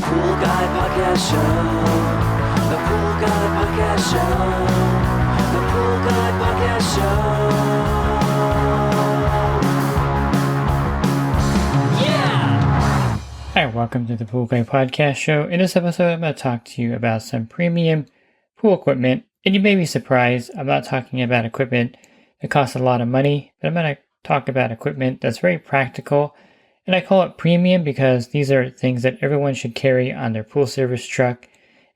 Pool Guy Podcast Show. The Pool Guy Podcast Show. The Pool Guy Podcast Show. Yeah! Hi, welcome to the Pool Guy Podcast Show. In this episode, I'm going to talk to you about some premium pool equipment. And you may be surprised, I'm not talking about equipment that costs a lot of money, but I'm going to talk about equipment that's very practical. And I call it premium because these are things that everyone should carry on their pool service truck.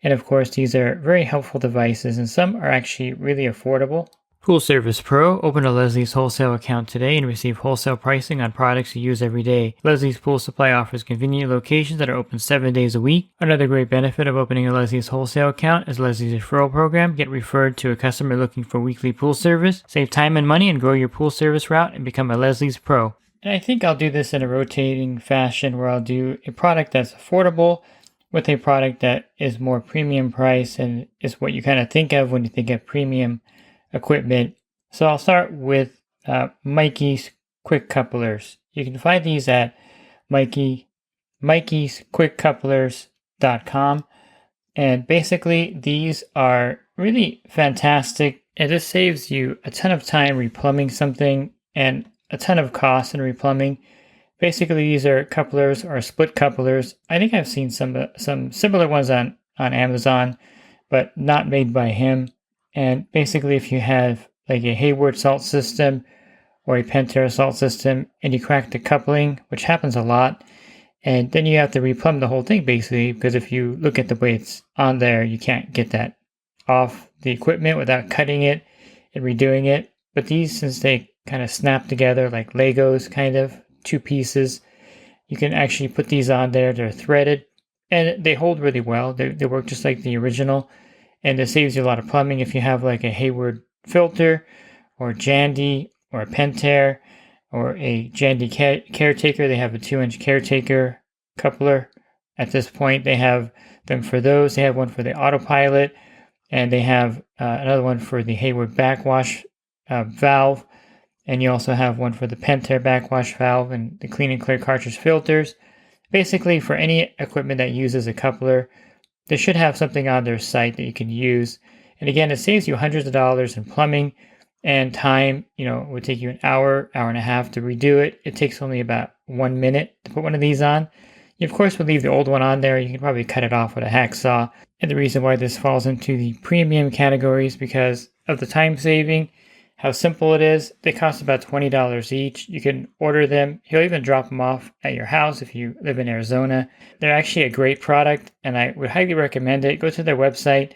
And of course, these are very helpful devices, and some are actually really affordable. Pool Service Pro. Open a Leslie's wholesale account today and receive wholesale pricing on products you use every day. Leslie's Pool Supply offers convenient locations that are open 7 days a week. Another great benefit of opening a Leslie's wholesale account is Leslie's referral program. Get referred to a customer looking for weekly pool service. Save time and money and grow your pool service route and become a Leslie's Pro. And I think I'll do this in a rotating fashion where I'll do a product that's affordable with a product that is more premium price and is what you kind of think of when you think of premium equipment. So I'll start with Mikey's Quick Couplers. You can find these at Mikey'sQuickCouplers.com. And basically these are really fantastic, and this saves you a ton of time replumbing something and a ton of cost in replumbing. Basically, these are couplers or split couplers. I think I've seen some similar ones on Amazon, but not made by him. And basically, if you have like a Hayward Salt system or a Pentair salt system and you crack the coupling, which happens a lot, and then you have to replumb the whole thing basically, because if you look at the way it's on there, you can't get that off the equipment without cutting it and redoing it. But these, since they kind of snap together like Legos, kind of two pieces, you can actually put these on there. They're threaded and they hold really well. They work just like the original, and it saves you a lot of plumbing. If you have like a Hayward filter or Jandy or a Pentair or a Jandy caretaker, they have a 2-inch caretaker coupler. At this point, they have them for those. They have one for the autopilot, and they have another one for the Hayward backwash valve. And you also have one for the Pentair backwash valve and the clean and clear cartridge filters. Basically, for any equipment that uses a coupler, they should have something on their site that you can use. And again, it saves you hundreds of dollars in plumbing and time. You know, it would take you an hour and a half to redo it. It takes only about 1 minute to put one of these on. You, of course, would leave the old one on there. You can probably cut it off with a hacksaw. And the reason why this falls into the premium category is because of the time saving, how simple it is. They cost about $20 each. You can order them. He'll even drop them off at your house if you live in Arizona. They're actually a great product, and I would highly recommend it. Go to their website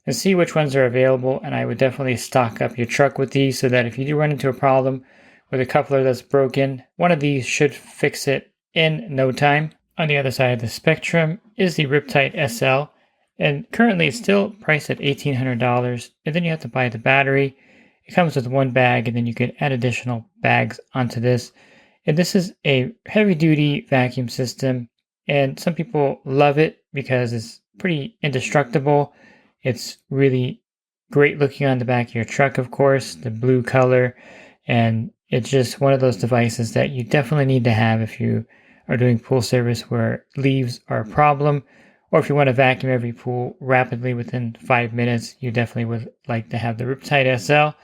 and see which ones are available, and I would definitely stock up your truck with these so that if you do run into a problem with a coupler that's broken, one of these should fix it in no time. On the other side of the spectrum is the Riptide SL, and currently it's still priced at $1,800, and then you have to buy the battery. It comes with one bag, and then you could add additional bags onto this. And this is a heavy-duty vacuum system, and some people love it because it's pretty indestructible. It's really great looking on the back of your truck, of course, the blue color, and it's just one of those devices that you definitely need to have if you are doing pool service where leaves are a problem, or if you want to vacuum every pool rapidly within 5 minutes, you definitely would like to have the Riptide SL.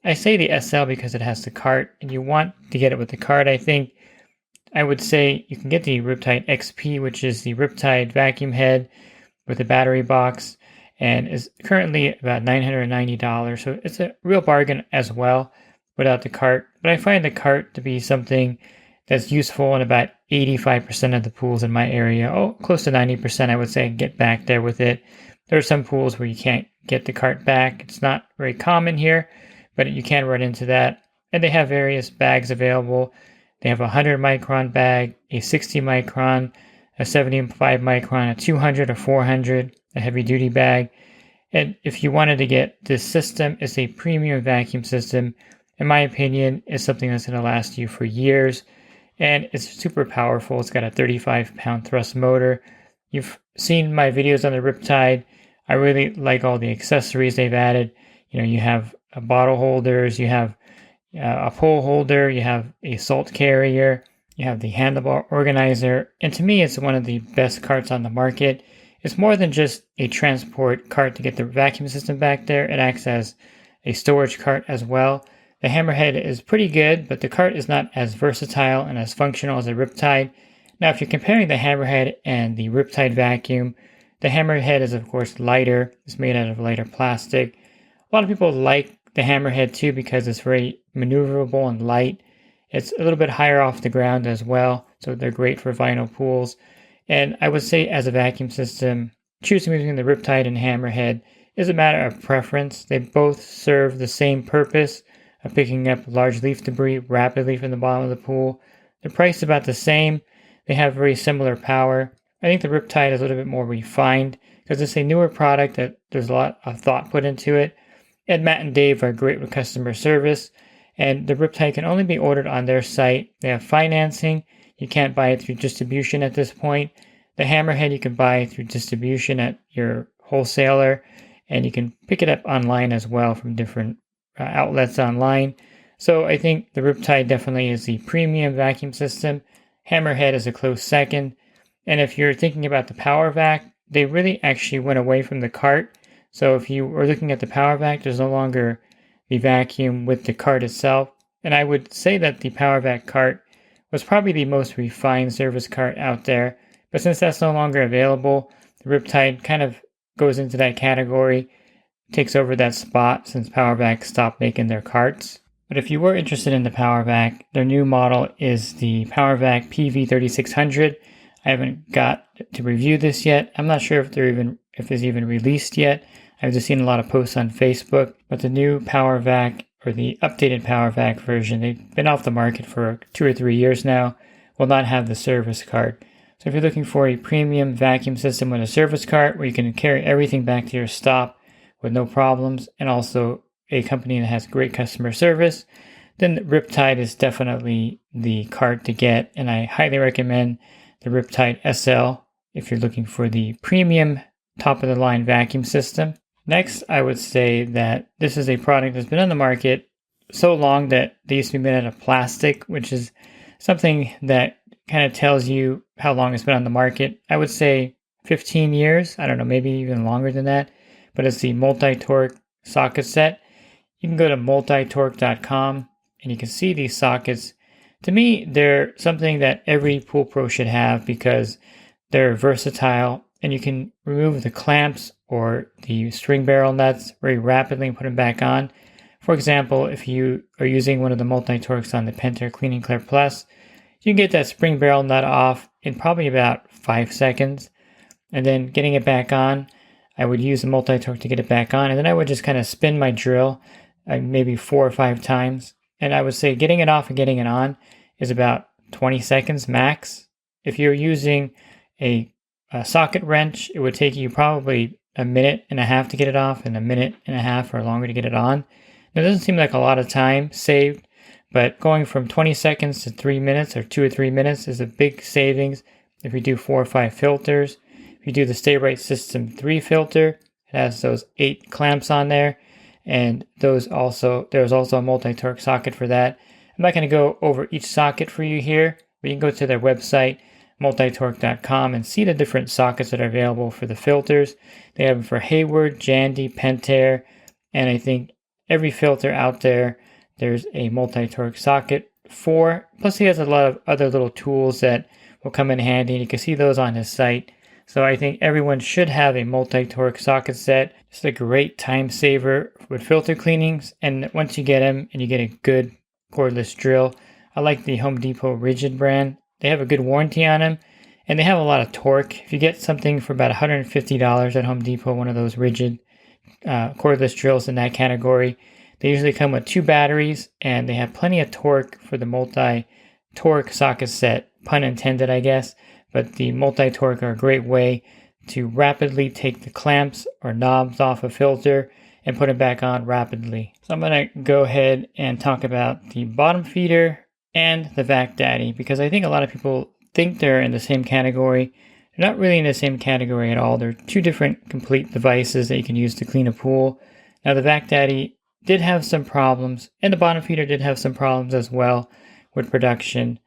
I say the SL because it has the cart, and you want to get it with the cart. I think I would say you can get the Riptide XP, which is the Riptide vacuum head with a battery box, and is currently about $990. So it's a real bargain as well without the cart. But I find the cart to be something that's useful in about 85% of the pools in my area. Oh, close to 90%, I would say, get back there with it. There are some pools where you can't get the cart back. It's not very common here, but you can run into that. And they have various bags available. They have a 100 micron bag, a 60 micron, a 75 micron, a 200, a 400, a heavy duty bag. And if you wanted to get this system, it's a premium vacuum system. In my opinion, it's something that's going to last you for years. And it's super powerful. It's got a 35-pound thrust motor. You've seen my videos on the Riptide. I really like all the accessories they've added. You know, you have bottle holders, you have a pole holder, you have a salt carrier, You have the handlebar organizer, and to me, it's one of the best carts on the market. It's more than just a transport cart to get the vacuum system back there. It acts as a storage cart as well. The Hammerhead is pretty good, but the cart is not as versatile and as functional as a Riptide. Now, if you're comparing the Hammerhead and the Riptide vacuum, the Hammerhead is, of course, lighter. It's made out of lighter plastic. A lot of people like the Hammerhead too because it's very maneuverable and light. It's a little bit higher off the ground as well, so they're great for vinyl pools. And I would say as a vacuum system, choosing between the Riptide and Hammerhead is a matter of preference. They both serve the same purpose of picking up large leaf debris rapidly from the bottom of the pool. The price is about the same. They have very similar power. I think the Riptide is a little bit more refined because it's a newer product that there's a lot of thought put into it. And Matt and Dave are great with customer service. And the Riptide can only be ordered on their site. They have financing. You can't buy it through distribution at this point. The Hammerhead you can buy through distribution at your wholesaler. And you can pick it up online as well from different outlets online. So I think the Riptide definitely is the premium vacuum system. Hammerhead is a close second. And if you're thinking about the Power Vac, they really actually went away from the cart. So if you were looking at the Power Vac, there's no longer the vacuum with the cart itself. And I would say that the Power Vac cart was probably the most refined service cart out there. But since that's no longer available, the Riptide kind of goes into that category, takes over that spot since Power Vac stopped making their carts. But if you were interested in the Power Vac, their new model is the Power Vac PV3600. I haven't got to review this yet. I'm not sure if it's even released yet. I've just seen a lot of posts on Facebook, but the new Power Vac or the updated Power Vac version, they've been off the market for 2 or 3 years now, will not have the service cart. So if you're looking for a premium vacuum system with a service cart where you can carry everything back to your stop with no problems, and also a company that has great customer service, then the Riptide is definitely the cart to get, and I highly recommend the Riptide SL if you're looking for the premium top-of-the-line vacuum system. Next, I would say that this is a product that's been on the market so long that they used to be made out of plastic, which is something that kind of tells you how long it's been on the market. I would say 15 years. I don't know, maybe even longer than that. But it's the Multi-Tork socket set. You can go to multitork.com and you can see these sockets. To me, they're something that every pool pro should have because they're versatile and you can remove the clamps or the string barrel nuts very rapidly and put them back on. For example, if you are using one of the Multi-Torks on the Pentair Clean & Clear Plus, you can get that spring barrel nut off in probably about 5 seconds. And then getting it back on, I would use the Multi-Tork to get it back on. And then I would just kind of spin my drill maybe 4 or 5 times. And I would say getting it off and getting it on is about 20 seconds max. If you're using a socket wrench, it would take you probably a minute and a half to get it off and a minute and a half or longer to get it on. Now, it doesn't seem like a lot of time saved, but going from 20 seconds to 3 minutes or 2 or 3 minutes is a big savings if you do 4 or 5 filters. If you do the Stay Right System 3 filter, it has those 8 clamps on there, and there's also a Multi-Tork socket for that. I'm not going to go over each socket for you here, but you can go to their website, multitork.com, and see the different sockets that are available for the filters. They have them for Hayward, Jandy, Pentair, and I think every filter out there, there's a Multi-Tork socket for. Plus, he has a lot of other little tools that will come in handy, and you can see those on his site. So I think everyone should have a Multi-Tork socket set. It's a great time saver with filter cleanings, and once you get them and you get a good cordless drill, I like the Home Depot Rigid brand. They have a good warranty on them, and they have a lot of torque. If you get something for about $150 at Home Depot, one of those rigid cordless drills in that category, they usually come with 2 batteries, and they have plenty of torque for the Multi-Tork socket set, pun intended, I guess. But the Multi-Tork are a great way to rapidly take the clamps or knobs off a filter and put it back on rapidly. So I'm going to go ahead and talk about the bottom feeder and the Vac Daddy, because I think a lot of people think they're in the same category. They're not really in the same category at all. They're 2 different complete devices that you can use to clean a pool. Now, the Vac Daddy did have some problems, and the bottom feeder did have some problems as well with production.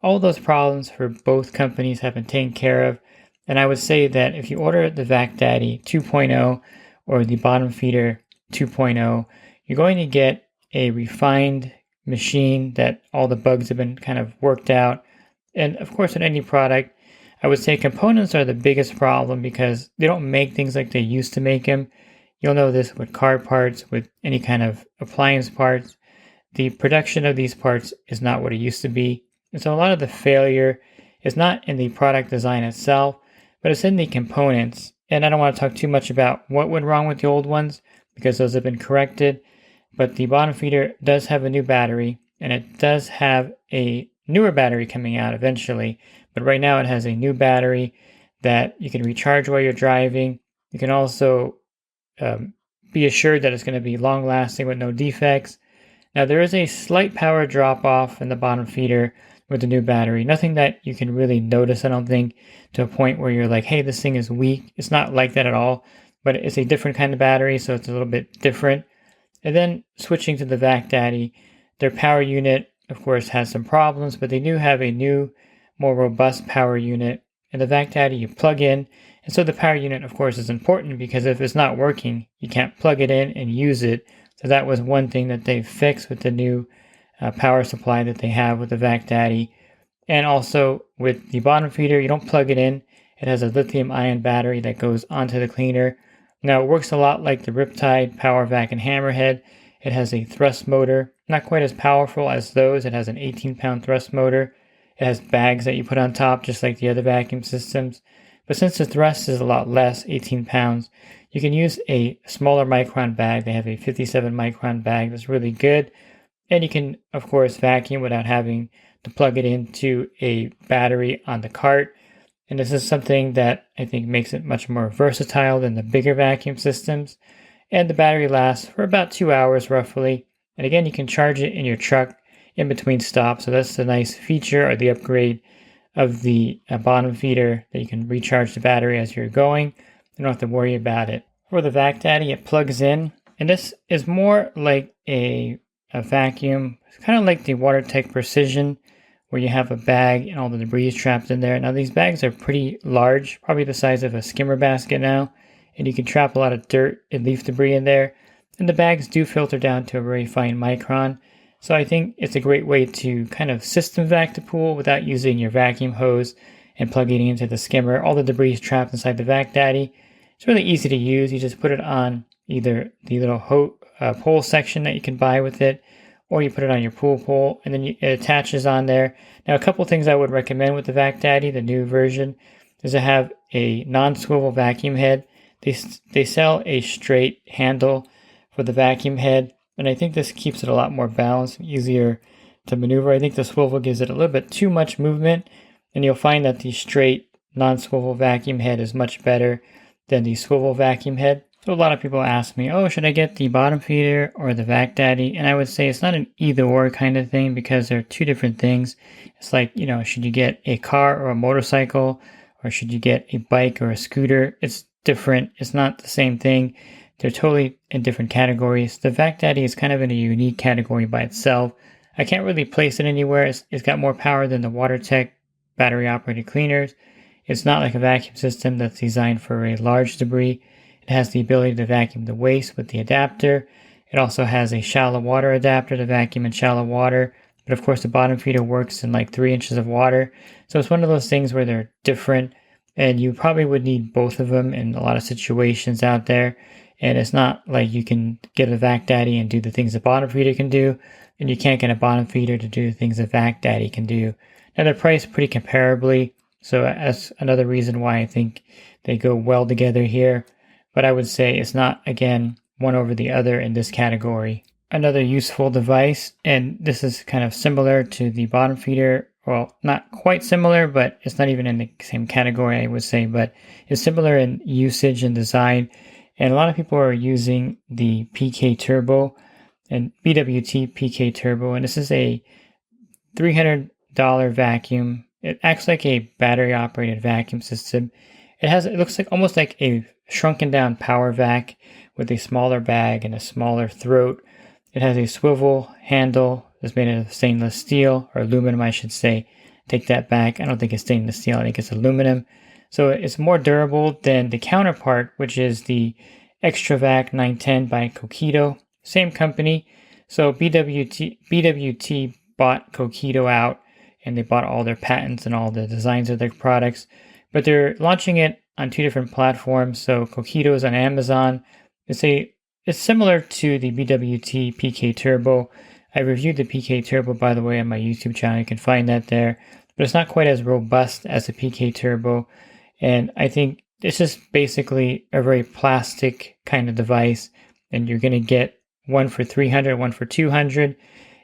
all those problems for both companies have been taken care of. And I would say that if you order the Vac Daddy 2.0 or the bottom feeder 2.0, you're going to get a refined machine that all the bugs have been kind of worked out. And of course, in any product, I would say components are the biggest problem because they don't make things like they used to make them. You'll know this with car parts, with any kind of appliance parts. The production of these parts is not what it used to be. And so a lot of the failure is not in the product design itself, but it's in the components. And I don't want to talk too much about what went wrong with the old ones because those have been corrected. But the bottom feeder does have a new battery, and it does have a newer battery coming out eventually. But right now it has a new battery that you can recharge while you're driving. You can also be assured that it's going to be long lasting with no defects. Now there is a slight power drop off in the bottom feeder with the new battery. Nothing that you can really notice, I don't think, to a point where you're like, hey, this thing is weak. It's not like that at all, but it's a different kind of battery, so it's a little bit different. And then switching to the Vac Daddy, their power unit, of course, has some problems, but they do have a new, more robust power unit. And the Vac Daddy you plug in, and so the power unit, of course, is important because if it's not working, you can't plug it in and use it. So that was one thing that they fixed with the new power supply that they have with the Vac Daddy. And also with the bottom feeder, you don't plug it in. It has a lithium-ion battery that goes onto the cleaner. Now it works a lot like the Riptide Power Vac and Hammerhead. It has a thrust motor, not quite as powerful as those. It has an 18-pound thrust motor. It has bags that you put on top, just like the other vacuum systems. But since the thrust is a lot less, 18 pounds, you can use a smaller micron bag. They have a 57 micron bag that's really good. And you can, of course, vacuum without having to plug it into a battery on the cart. And this is something that I think makes it much more versatile than the bigger vacuum systems. And the battery lasts for about 2 hours roughly. And again, you can charge it in your truck in between stops. So that's the nice feature or the upgrade of the bottom feeder, that you can recharge the battery as you're going. You don't have to worry about it. For the Vac Daddy, it plugs in. And this is more like a vacuum. It's kind of like the WaterTech Precision, where you have a bag and all the debris is trapped in there. Now these bags are pretty large, probably the size of a skimmer basket now, and you can trap a lot of dirt and leaf debris in there. And the bags do filter down to a very fine micron. So I think it's a great way to kind of system vac the pool without using your vacuum hose and plugging it into the skimmer. All the debris is trapped inside the Vac Daddy. It's really easy to use. You just put it on either the little pole section that you can buy with it, or you put it on your pool pole, and then it attaches on there. Now, a couple things I would recommend with the Vac Daddy, the new version, is to have a non-swivel vacuum head. They sell a straight handle for the vacuum head, and I think this keeps it a lot more balanced, easier to maneuver. I think the swivel gives it a little bit too much movement, and you'll find that the straight non-swivel vacuum head is much better than the swivel vacuum head. So a lot of people ask me, oh, should I get the bottom feeder or the Vac Daddy? And I would say it's not an either or kind of thing because they're two different things. It's like, should you get a car or a motorcycle, or should you get a bike or a scooter? It's different. It's not the same thing. They're totally in different categories. The Vac Daddy is kind of in a unique category by itself. I can't really place it anywhere. It's got more power than the WaterTech battery operated cleaners. It's not like a vacuum system that's designed for a large debris. It has the ability to vacuum the waste with the adapter. It also has a shallow water adapter to vacuum in shallow water. But of course the bottom feeder works in like 3 inches of water. So it's one of those things where they're different, and you probably would need both of them in a lot of situations out there. And it's not like you can get a Vac Daddy and do the things the bottom feeder can do, and you can't get a bottom feeder to do the things the Vac Daddy can do. Now they're priced pretty comparably, so that's another reason why I think they go well together here. But I would say it's not, again, one over the other in this category. Another useful device, and this is kind of similar to the bottom feeder, well, not quite similar, but it's not even in the same category, I would say, but it's similar in usage and design. And a lot of people are using the PK Turbo and BWT PK Turbo, and this is a $300 vacuum. It acts like a battery operated vacuum system. It looks like almost like a shrunken down power vac with a smaller bag and a smaller throat. It has a swivel handle that's made out of stainless steel, or aluminum I should say, Take that back. I don't think it's stainless steel. I think it's aluminum. So it's more durable than the counterpart, which is the Extravac 910 by Coquito. Same company. So BWT bought Coquito out, and they bought all their patents and all the designs of their products. But they're launching it on 2 different platforms. So Coquito is on Amazon. It's similar to the BWT PK Turbo. I reviewed the PK Turbo, by the way, on my YouTube channel. You can find that there. But it's not quite as robust as the PK Turbo. And I think it's just basically a very plastic kind of device. And you're going to get one for $300, one for $200.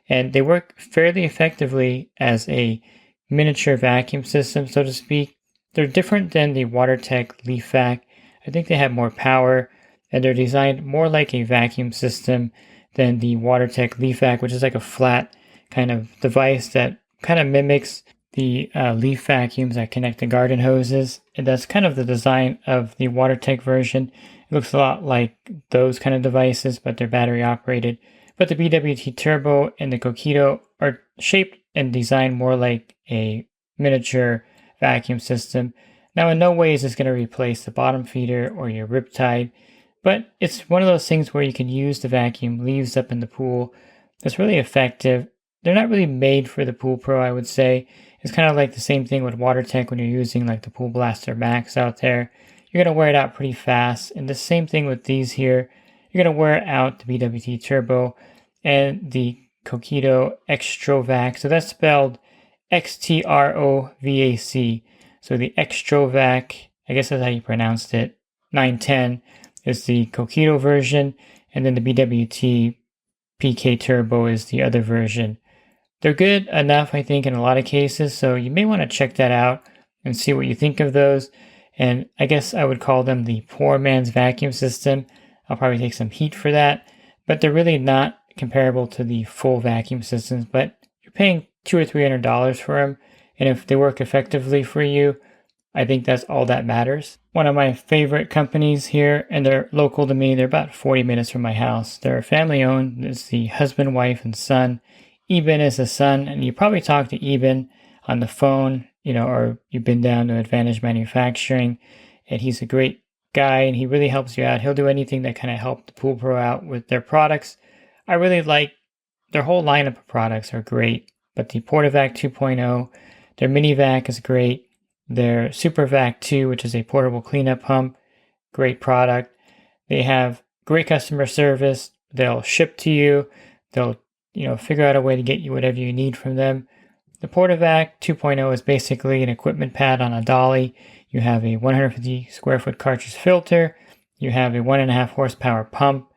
And they work fairly effectively as a miniature vacuum system, so to speak. They're different than the WaterTech Leaf Vac. I think they have more power, and they're designed more like a vacuum system than the WaterTech Leaf Vac, which is like a flat kind of device that kind of mimics the leaf vacuums that connect to garden hoses. And that's kind of the design of the WaterTech version. It looks a lot like those kind of devices, but they're battery operated. But the BWT Turbo and the Coquito are shaped and designed more like a miniature vacuum system. Now, in no way is this going to replace the bottom feeder or your Riptide, but it's one of those things where you can use the vacuum leaves up in the pool. It's really effective. They're not really made for the Pool Pro, I would say. It's kind of like the same thing with WaterTech when you're using like the Pool Blaster Max out there. You're going to wear it out pretty fast. And the same thing with these here. You're going to wear out the BWT Turbo and the Coquito Extravac. So that's spelled Xtrovac. So the Extravac, I guess that's how you pronounced it, 910 is the Coquito version, and then the BWT PK Turbo is the other version. They're good enough, I think, in a lot of cases, so you may want to check that out and see what you think of those. And I guess I would call them the poor man's vacuum system. I'll probably take some heat for that, but they're really not comparable to the full vacuum systems. But you're paying $200 or $300 for them, and if they work effectively for you, I think that's all that matters. One of my favorite companies here, and they're local to me. They're about 40 minutes from my house. They're family owned. It's the husband, wife, and son. Eben is the son, and you probably talked to Eben on the phone, or you've been down to Advantage Manufacturing, and he's a great guy, and he really helps you out. He'll do anything that kind of help the Pool Pro out with their products. I really like their whole lineup of products are great, but the PortaVac 2.0, their Mini Vac is great. Their Super Vac 2, which is a portable cleanup pump, great product. They have great customer service. They'll ship to you. They'll figure out a way to get you whatever you need from them. The PortaVac 2.0 is basically an equipment pad on a dolly. You have a 150 square foot cartridge filter. You have a 1.5 horsepower pump.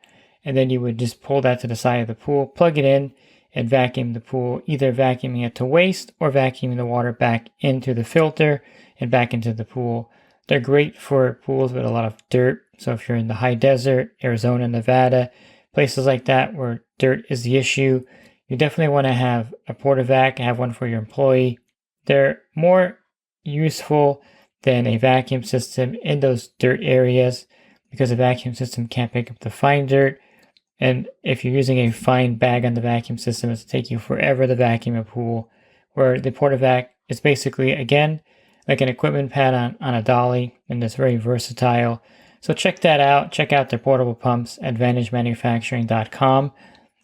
And then you would just pull that to the side of the pool, plug it in, and vacuum the pool, either vacuuming it to waste or vacuuming the water back into the filter and back into the pool. They're great for pools with a lot of dirt. So if you're in the high desert, Arizona, Nevada, places like that where dirt is the issue, you definitely want to have a PortaVac, have one for your employee. They're more useful than a vacuum system in those dirt areas because a vacuum system can't pick up the fine dirt. And if you're using a fine bag on the vacuum system, it'll take you forever to vacuum a pool. Where the PortaVac is basically, again, like an equipment pad on a dolly, and it's very versatile. So check that out. Check out their portable pumps at advantagemanufacturing.com.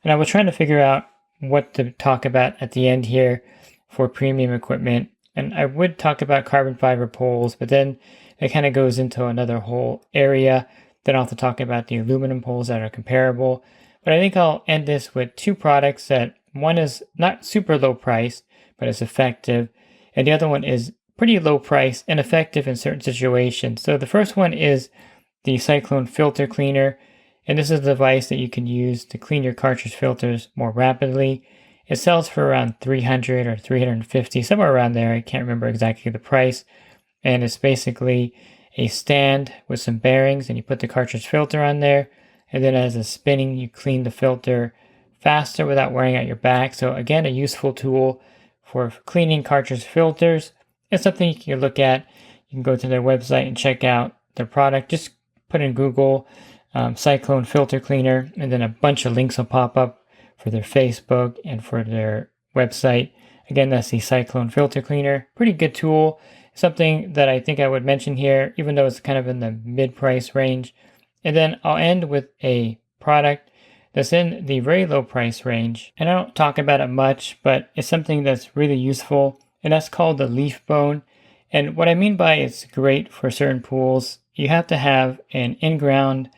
And I was trying to figure out what to talk about at the end here for premium equipment. And I would talk about carbon fiber poles, but then it kind of goes into another whole area. Then I'll have to talk about the aluminum poles that are comparable. But I think I'll end this with 2 products that one is not super low priced, but it's effective. And the other one is pretty low price and effective in certain situations. So the first one is the Cyclone Filter Cleaner. And this is a device that you can use to clean your cartridge filters more rapidly. It sells for around $300 or $350, somewhere around there. I can't remember exactly the price. And it's basically a stand with some bearings, and you put the cartridge filter on there. And then as it's spinning, you clean the filter faster without wearing out your back. So again, a useful tool for cleaning cartridge filters. It's something you can look at. You can go to their website and check out their product. Just put in Google Cyclone Filter Cleaner, and then a bunch of links will pop up for their Facebook and for their website. Again, that's the Cyclone Filter Cleaner. Pretty good tool. Something that I think I would mention here, even though it's kind of in the mid-price range. And then I'll end with a product that's in the very low price range. And I don't talk about it much, but it's something that's really useful. And that's called the leaf bone. And what I mean by it's great for certain pools, you have to have an in-ground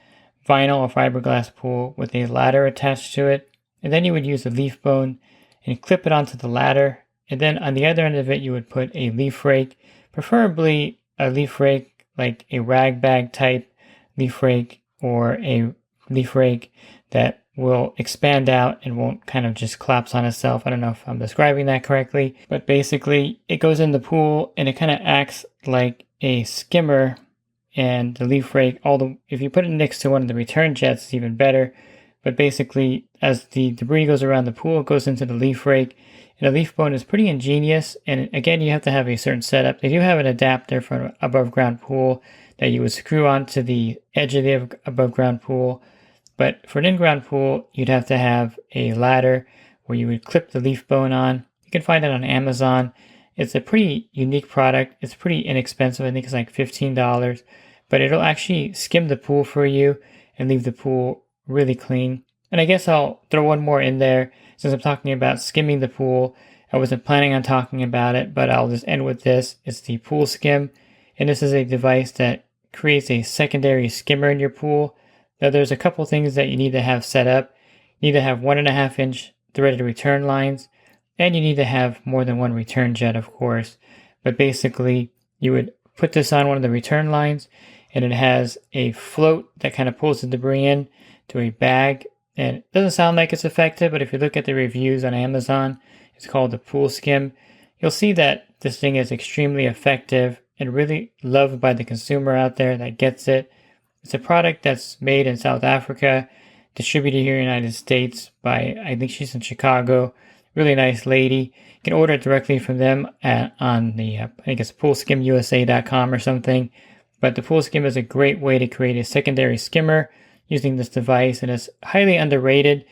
vinyl or fiberglass pool with a ladder attached to it. And then you would use a leaf bone and clip it onto the ladder. And then on the other end of it, you would put a leaf rake, preferably a leaf rake like a rag bag type leaf rake, or a leaf rake that will expand out and won't kind of just collapse on itself. I don't know if I'm describing that correctly, but basically it goes in the pool and it kind of acts like a skimmer. And the leaf rake, if you put it next to one of the return jets, it's even better. But basically, as the debris goes around the pool, it goes into the leaf rake. And the leaf bone is pretty ingenious. And again, you have to have a certain setup. They do have an adapter for an above ground pool that you would screw onto the edge of the above ground pool. But for an in-ground pool, you'd have to have a ladder where you would clip the leaf bone on. You can find it on Amazon. It's a pretty unique product. It's pretty inexpensive. I think it's like $15. But it'll actually skim the pool for you and leave the pool really clean. And I guess I'll throw one more in there since I'm talking about skimming the pool. I wasn't planning on talking about it, but I'll just end with this. It's the Pool Skim. And this is a device that creates a secondary skimmer in your pool. Now there's a couple things that you need to have set up. You need to have 1.5 inch threaded return lines, and you need to have more than one return jet, of course. But basically, you would put this on one of the return lines, and it has a float that kind of pulls the debris in to a bag. And it doesn't sound like it's effective, but if you look at the reviews on Amazon, it's called the Pool Skim. You'll see that this thing is extremely effective and really loved by the consumer out there that gets it. It's a product that's made in South Africa, distributed here in the United States by, I think she's in Chicago. Really nice lady. You can order it directly from them on the, I think it's poolskimusa.com or something. But the Pool Skim is a great way to create a secondary skimmer using this device, and it's highly underrated.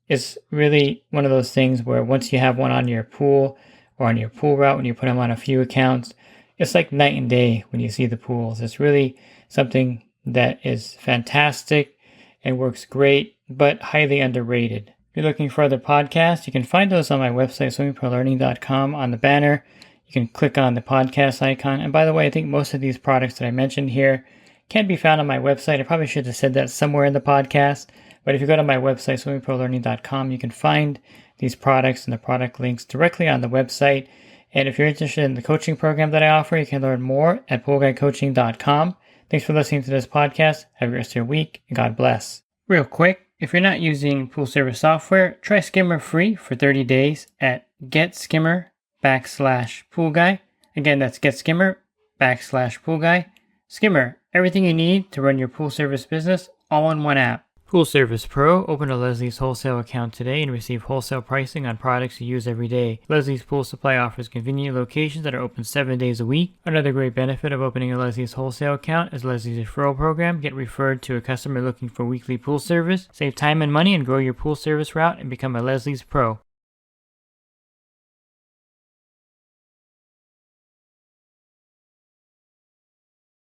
It's really one of those things where once you have one on your pool or on your pool route, when you put them on a few accounts, it's like night and day when you see the pools. It's really something that is fantastic and works great, but highly underrated. If you're looking for other podcasts, you can find those on my website, swimmingpoollearning.com. On the banner, you can click on the podcast icon. And by the way, I think most of these products that I mentioned here can be found on my website. I probably should have said that somewhere in the podcast. But if you go to my website, swimmingpoollearning.com, you can find these products and the product links directly on the website. And if you're interested in the coaching program that I offer, you can learn more at poolguycoaching.com. Thanks for listening to this podcast. Have a great rest of your week, and God bless. Real quick, if you're not using pool service software, try Skimmer free for 30 days at getskimmer.com/poolguy. Again, that's getskimmer.com/poolguy. Skimmer, everything you need to run your pool service business all in one app. Pool Service Pro, open a Leslie's wholesale account today and receive wholesale pricing on products you use every day. Leslie's Pool Supply offers convenient locations that are open 7 days a week. Another great benefit of opening a Leslie's wholesale account is Leslie's referral program. Get referred to a customer looking for weekly pool service. Save time and money and grow your pool service route and become a Leslie's Pro.